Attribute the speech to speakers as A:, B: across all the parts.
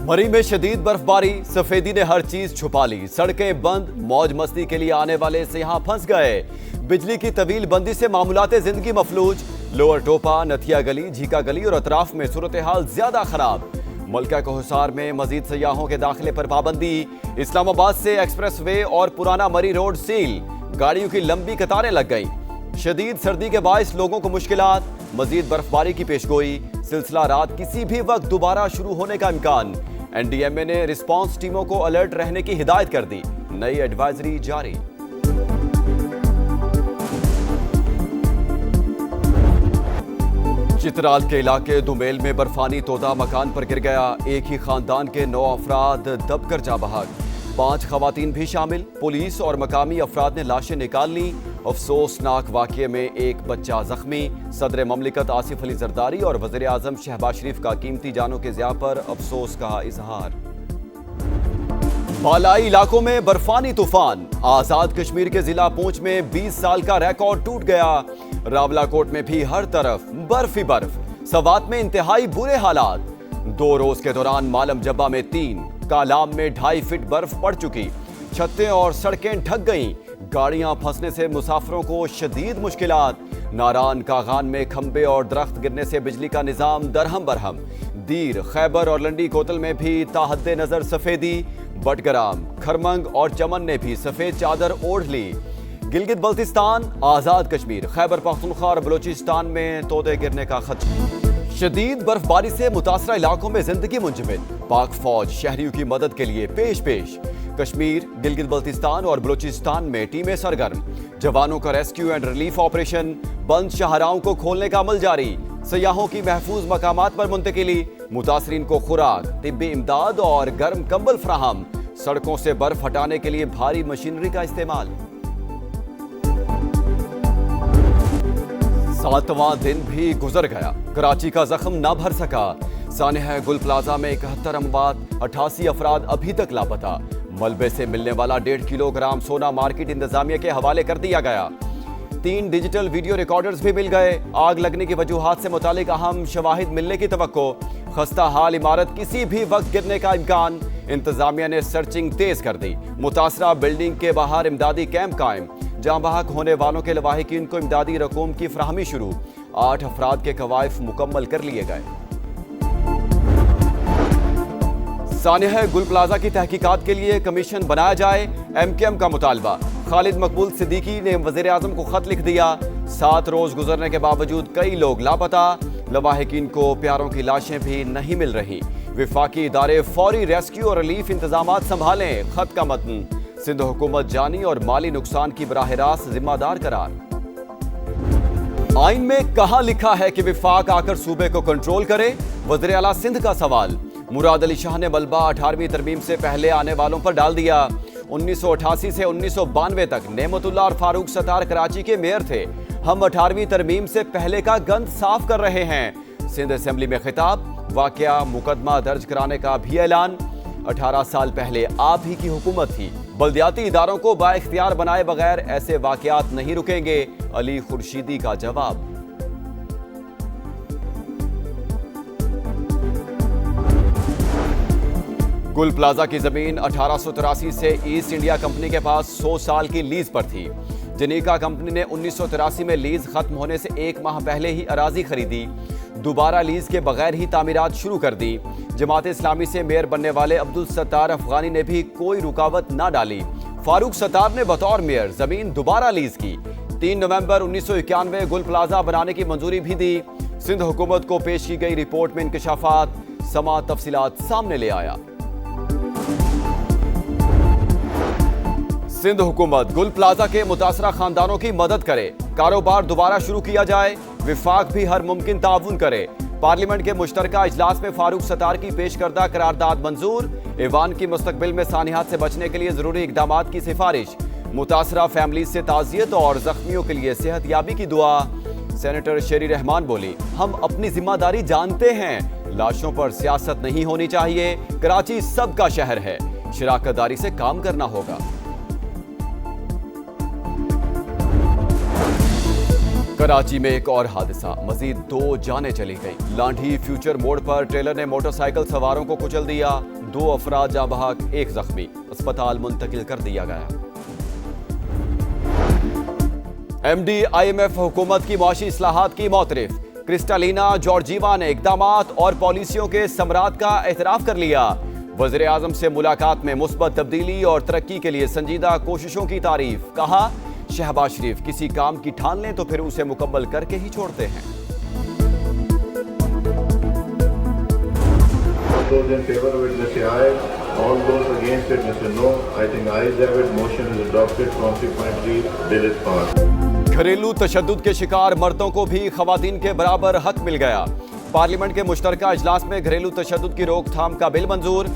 A: मरी में शदीद बर्फबारी, सफेदी ने हर चीज छुपा ली। सड़कें बंद, मौज मस्ती के लिए आने वाले सियाह फंस गए। बिजली की तवील बंदी से मामूलाते जिंदगी मफलूज। लोअर टोपा, नथिया गली, झीका गली और अतराफ में सूरत हाल ज्यादा खराब। मलका को हिसार में मजीद सयाहों के दाखिले पर पाबंदी। इस्लामाबाद से एक्सप्रेस वे और पुराना मरी रोड सील। गाड़ियों की लंबी कतारें लग गई। शदीद सर्दी के बायस लोगों को मुश्किलात। मजीद बर्फबारी की पेशगोई। सिलसिला रात किसी भी वक्त दोबारा शुरू होने का इम्कान। एनडीएमए ने रिस्पांस टीमों को अलर्ट रहने की हिदायत कर दी। नई एडवाइजरी जारी। चित्राल के इलाके दुमेल में बर्फानी तोदा मकान पर गिर गया। एक ही खानदान के 9 अफराद दबकर जा बहक। 5 खवातीन भी शामिल। पुलिस और मकामी अफराद ने लाशें निकाल ली। अफसोसनाक वाकये में एक बच्चा जख्मी। सदर ममलिकत आसिफ अली जरदारी और वज़ीर आज़म शहबाज शरीफ का कीमती जानों के ज़िया पर अफसोस का इजहार। बालाई इलाकों में बर्फानी तूफान। आजाद कश्मीर के जिला पूंछ में 20 साल का रिकॉर्ड टूट गया। रावलाकोट में भी हर तरफ बर्फ ही बर्फ। सवात में इंतहाई बुरे हालात। 2 रोज के दौरान मालम जब्बा में 3, कालाम में 2.5 फीट बर्फ पड़ चुकी। छतें और सड़कें ढक गईं। गाड़ियां फंसने से मुसाफिरों को शदीद मुश्किलात। नारान कागान में खंबे और दरख्त गिरने से बिजली का निजाम दरहम बरहम। दीर, खैबर और लंडी कोतल में भी ताहद्दे नजर सफेदी। बटग्राम, खरमंग और चमन ने भी सफेद चादर ओढ़ ली। गिलगित बल्तिस्तान, आजाद कश्मीर, खैबर पख्तूनख्वा और बलूचिस्तान में तोदे गिरने का खतरा। शदीद बर्फबारी से मुतासरा इलाकों में जिंदगी मुंजमद। पाक फौज शहरियों की मदद के लिए पेश। कश्मीर, गिलगित बल्तिस्तान और बलूचिस्तान में टीमें सरगर्म। जवानों का रेस्क्यू एंड रिलीफ ऑपरेशन। बंद शाहराहों को खोलने का अमल जारी। सयाहों की महफूज मकामात पर मुंतकिली। मुतासरीन को खुराक, तिब्बी इमदाद और गर्म कंबल फराहम। सड़कों से बर्फ हटाने के लिए भारी मशीनरी का इस्तेमाल। 7वां दिन भी गुजर गया। कराची का जख्म न भर सका। सानिया गुल प्लाजा में 71 अमवात, 88 अफराद अभी तक लापता। मलबे से मिलने वाला 1.5 किलोग्राम सोना मार्केट इंतजामिया के हवाले कर दिया गया। 3 डिजिटल वीडियो रिकॉर्डर्स भी मिल गए। आग लगने की वजूहात से मुतालिक अहम शवाहिद मिलने की तवक्को। खस्ता हाल इमारत किसी भी वक्त गिरने का इम्कान। इंतजामिया ने सर्चिंग तेज कर दी। मुतासरा बिल्डिंग के बाहर इमदादी कैंप कायम। जहां बहक होने वालों के लवाहिकीन को इमदादी रकूम की फराहमी शुरू। 8 अफराद के कवायफ मुकम्मल कर लिए गए। सानिया गुल प्लाजा की तहकीकात के लिए कमीशन बनाया जाए, MKM का मुतालबा। खालिद मकबूल सिद्दीकी ने वज़ीर आज़म को खत लिख दिया। 7 रोज गुजरने के बावजूद कई लोग लापता। लवाहिकीन को प्यारों की लाशें भी नहीं मिल रही। विफाकी इदारे फौरी रेस्क्यू और रिलीफ इंतजामात संभालें। खत का मतन। सिंध हुकूमत जानी और माली नुकसान की बराह रास्त जिम्मेदार करार। आइन में कहां लिखा है कि विफाक आकर सूबे को कंट्रोल करे? वज़ीर आला सिंध का सवाल। मुराद अली शाह ने मलबा 18वीं तरमीम से पहले आने वालों पर डाल दिया। 1988 से 1992 तक नेमतुल्लाह और फारूक सत्तार कराची के मेयर थे। हम 18वीं तरमीम से पहले का गंद साफ कर रहे हैं। सिंध असेंबली में खिताब। वाकया मुकदमा दर्ज कराने का भी ऐलान। 18 साल पहले आप ही की हुकूमत थी। बल्दियाती इदारों को बाइख्तियार बनाए बगैर ऐसे वाकयात नहीं रुकेंगे। अली खुर्शीदी का जवाब। गुल प्लाजा की जमीन 1883 से ईस्ट इंडिया कंपनी के पास 100 साल की लीज पर थी। जनीका कंपनी ने 1983 में लीज खत्म होने से 1 माह पहले ही अराजी खरीदी। दोबारा लीज के बगैर ही तामीरात शुरू कर दी। जमात इस्लामी से मेयर बनने वाले अब्दुल सत्तार अफगानी ने भी कोई रुकावट ना डाली। फारूक सत्तार ने बतौर मेयर जमीन दोबारा लीज की। 3 नवंबर 1991 गुल प्लाजा बनाने की मंजूरी भी दी। सिंध हुकूमत को पेश की गई रिपोर्ट में इंकशाफात, समा तफसीलात सामने ले आया। सिंध हुकूमत गुल प्लाजा के मुतासरा खानदानों की मदद करे। कारोबार दोबारा शुरू किया जाए। विफाक भी हर मुमकिन ताउन करे। पार्लियामेंट के मुश्तरका इजलास में फारूक सत्तार की पेश करदा करारदाद मंजूर। ईवान की मुस्तकबिल में सानियात से बचने के लिए जरूरी इकदामात की सिफारिश। मुतासरा फैमिली से ताज़ियत और जख्मियों के लिए सेहत याबी की दुआ। सेनेटर शेरी रहमान बोली, हम अपनी जिम्मेदारी जानते हैं। लाशों पर सियासत नहीं होनी चाहिए। कराची सबका शहर है। शराकतदारी से काम करना होगा। कराची में एक और हादसा, मजीद 2 जानें चली गई। लांढी फ्यूचर मोड़ पर ट्रेलर ने मोटरसाइकिल सवारों को कुचल दिया। 2 अफराद जाँ बहक, 1 जख्मी, अस्पताल मुंतकिल कर दिया गया। MD IMF हुकूमत की मुआशी इस्लाहात की मोतरफ। क्रिस्टालिना जॉर्जीवा ने इकदामात और पॉलिसियों के समरात का एतराफ कर लिया। वज़ीर आज़म से मुलाकात में मुस्बत तब्दीली और तरक्की के लिए संजीदा कोशिशों की तारीफ। कहा, शहबाज शरीफ किसी काम की ठान लें तो फिर उसे मुकम्मल करके ही छोड़ते हैं।
B: Those in favor of it, say aye. All those against it, say no. I think ayes have it. Motion is adopted. Consequently, bill is passed.
A: घरेलू तशद्दुद के शिकार मर्दों को भी खवातीन के बराबर हक मिल गया। पार्लियामेंट के मुश्तरका इजलास में घरेलू तशद्दुद की रोकथाम का बिल मंजूर।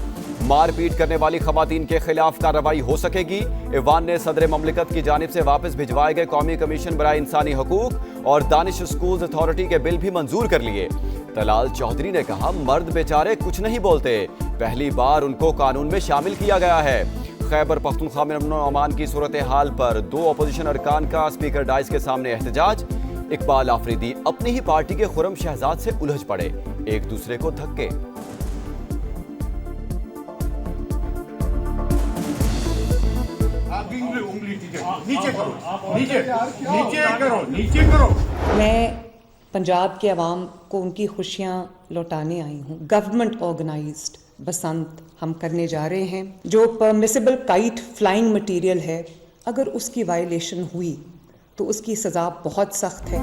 A: मारपीट करने वाली खवातीन के खिलाफ कार्रवाई हो सकेगी। ईवान ने सदर ममलिकत की जानिब से वापस भिजवाए गए कौमी कमीशन बराए इंसानी हकूक और दानिश स्कूल्स अथॉरिटी के बिल भी मंजूर कर लिए। तलाल चौधरी ने कहा, मर्द बेचारे कुछ नहीं बोलते, पहली बार उनको कानून में शामिल किया गया है। खैबर पख्तूनख्वा में अमन और अमान की सूरत हाल पर 2 अपोजिशन अरकान का स्पीकर डाइस के सामने एहतजाज। इकबाल आफरीदी अपनी ही पार्टी के खुरम शहजाद से उलझ पड़े, एक दूसरे को धक्के।
C: नीचे करो। मैं पंजाब के अवाम को उनकी खुशियाँ लौटाने आई हूँ। गवर्नमेंट ऑर्गेनाइज्ड बसंत हम करने जा रहे हैं, जो परमिसिबल काइट फ्लाइंग मटेरियल है, अगर उसकी वायलेशन हुई तो उसकी सज़ा बहुत सख्त है।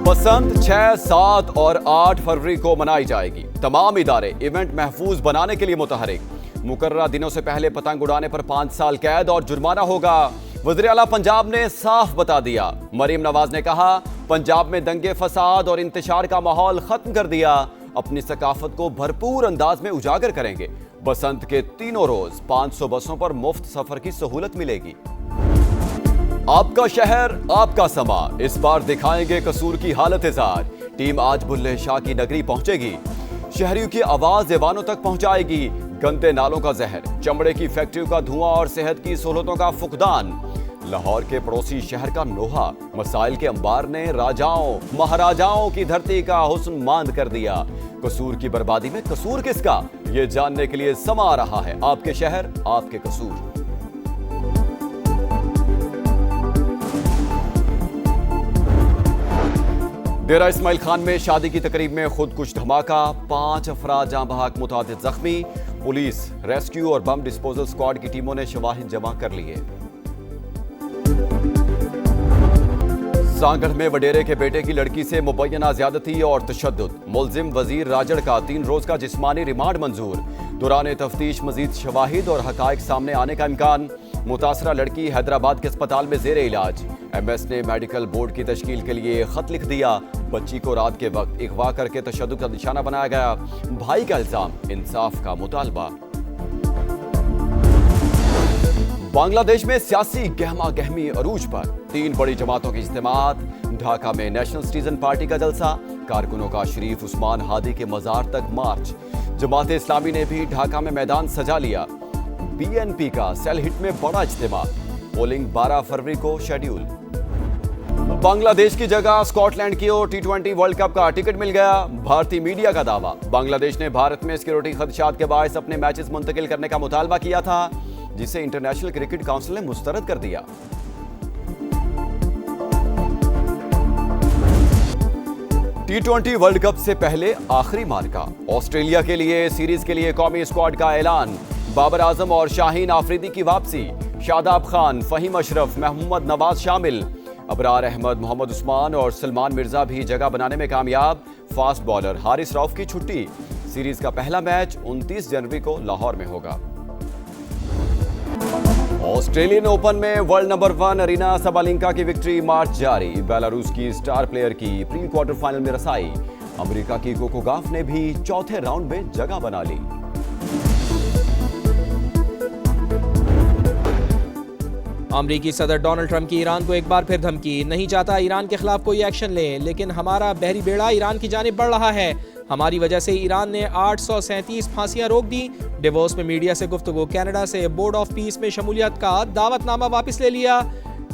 A: बसंत 6, 7 और 8 फरवरी को मनाई जाएगी। तमाम इदारे इवेंट महफूज बनाने के लिए मुतहरिक। मुकर्ररा दिनों से पहले पतंग उड़ाने पर 5 साल कैद और जुर्माना होगा। वज़ीर आला पंजाब ने साफ बता दिया। मरीम नवाज ने कहा, पंजाब में दंगे फसाद और इंतशार का माहौल खत्म कर दिया, अपनी सकाफत को भरपूर अंदाज में उजागर करेंगे। बसंत के तीनों रोज 500 बसों पर मुफ्त सफर की सहूलत मिलेगी। आपका शहर, आपका समा, इस बार दिखाएंगे कसूर की हालत इज़ार। टीम आज बुल्ले शाह की नगरी पहुंचेगी, शहरियों की आवाज ऐवानों तक पहुंचाएगी। गंदे नालों का जहर, चमड़े की फैक्ट्रियों का धुआं और सेहत की सहूलतों का फुकदान। लाहौर के पड़ोसी शहर का नोहा मसाइल के अंबार ने राजाओं महाराजाओं की धरती का हुस्न मांद कर दिया। कसूर की बर्बादी में कसूर किसका, ये जानने के लिए समा आ रहा है आपके शहर, आपके कसूर। डेरा इस्माइल खान में शादी की तकरीब में खुदकुश धमाका, 5 अफराद जाँ बहक, मुतादिद जख्मी। पुलिस, रेस्क्यू और बम डिस्पोजल स्क्वाड की टीमों ने शवाहिद जमा कर लिए। सांगढ़ में वडेरे के बेटे की लड़की से मुबैना ज्यादती और तशद्दुद, मुलजिम वजीर राजड़ का 3 रोज का जिस्मानी रिमांड मंजूर। दौरान तफ्तीश मजीद शवाहिद और हकायक सामने आने का इम्कान। मुतासरा लड़की हैदराबाद के अस्पताल में जेर इलाज। MS ने मेडिकल बोर्ड की तश्कील के लिए खत लिख दिया। बच्ची को रात के वक्त अगवा करके तशद्दुद का निशाना बनाया गया। भाई का इल्जाम, इंसाफ का मुतालबा। बांग्लादेश में सियासी गहमा गहमी अरूज पर, 3 बड़ी जमातों की इज्तिमात। ढाका में नेशनल सिटीजन पार्टी का जलसा, कारकुनों का शरीफ उस्मान हादी के मजार तक मार्च। जमात इस्लामी ने भी ढाका में मैदान सजा लिया। BNP का सेल हिट में बड़ा इज्तिमा, पोलिंग 12 फरवरी को शेड्यूल। बांग्लादेश की जगह स्कॉटलैंड की ओर T20 वर्ल्ड कप का टिकट मिल गया। भारतीय मीडिया का दावा, बांग्लादेश ने भारत में सिक्योरिटी खदशात के बायस अपने मैचेस मुंतकिल करने का मुतालबा किया था, जिसे इंटरनेशनल क्रिकेट काउंसिल ने मुस्तरद कर दिया। T20 वर्ल्ड कप से पहले आखिरी मार्का, ऑस्ट्रेलिया के लिए सीरीज के लिए कौमी स्क्वाड का ऐलान। बाबर आजम और शाहीन आफरीदी की वापसी, शादाब खान, फहीम अशरफ, मोहम्मद नवाज शामिल। अबरार अहमद, मोहम्मद उस्मान और सलमान मिर्जा भी जगह बनाने में कामयाब। फास्ट बॉलर हारिस रऊफ की छुट्टी। सीरीज का पहला मैच 29 जनवरी को लाहौर में होगा। ऑस्ट्रेलियन ओपन में वर्ल्ड नंबर 1 अरीना सबालेंका की विक्ट्री मार्च जारी। बेलारूस की स्टार प्लेयर की प्री क्वार्टर फाइनल में रसाई। अमेरिका की कोको गॉफ ने भी चौथे राउंड में जगह बना ली।
D: अमरीकी सदर डोनाल्ड ट्रंप की ईरान को एक बार फिर धमकी, नहीं चाहता ईरान के खिलाफ कोई एक्शन ले, लेकिन हमारा बहरी बेड़ा ईरान की जानिब बढ़ रहा है। हमारी वजह से ईरान ने 837 फांसियां रोक दी। डिवोर्स में मीडिया से गुफ्तगू, कनाडा से बोर्ड ऑफ पीस में शमूलियत का दावतनामा वापस ले लिया।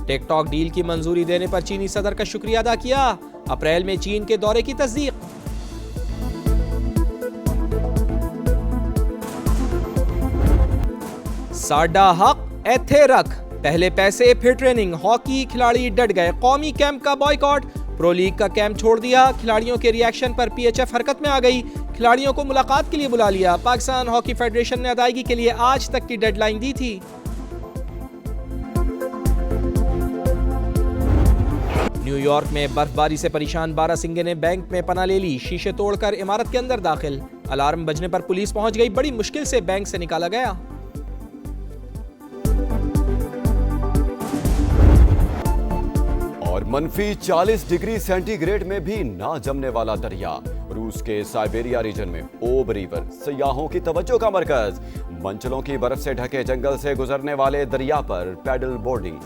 D: टिकटॉक डील की मंजूरी देने पर चीनी सदर का शुक्रिया अदा किया। अप्रैल में चीन के दौरे की तस्दीक। साडा हक एथे रख, पहले पैसे फिर ट्रेनिंग, हॉकी खिलाड़ी डट गए, कौमी कैंप का बॉयकॉट, प्रो लीग का कैंप छोड़ दिया, खिलाड़ियों के रिएक्शन पर पीएचएफ हरकत में आ गई, खिलाड़ियों को मुलाकात के लिए बुला लिया, पाकिस्तान हॉकी फेडरेशन ने अदायगी के लिए आज तक की डेडलाइन दी थी। न्यूयॉर्क में बर्फबारी से परेशान बारासिंगे ने बैंक में पनाह ले ली, शीशे तोड़कर इमारत के अंदर दाखिल, अलार्म बजने पर पुलिस पहुंच गई, बड़ी मुश्किल से बैंक से निकाला गया।
A: और मनफी 40 डिग्री सेंटीग्रेड में भी ना जमने वाला दरिया, रूस के साइबेरिया रीजन में ओब रिवर सयाहों की तवज्जो का मरकज, मंचलों की बर्फ से ढके जंगल से गुजरने वाले दरिया पर पैडल बोर्डिंग।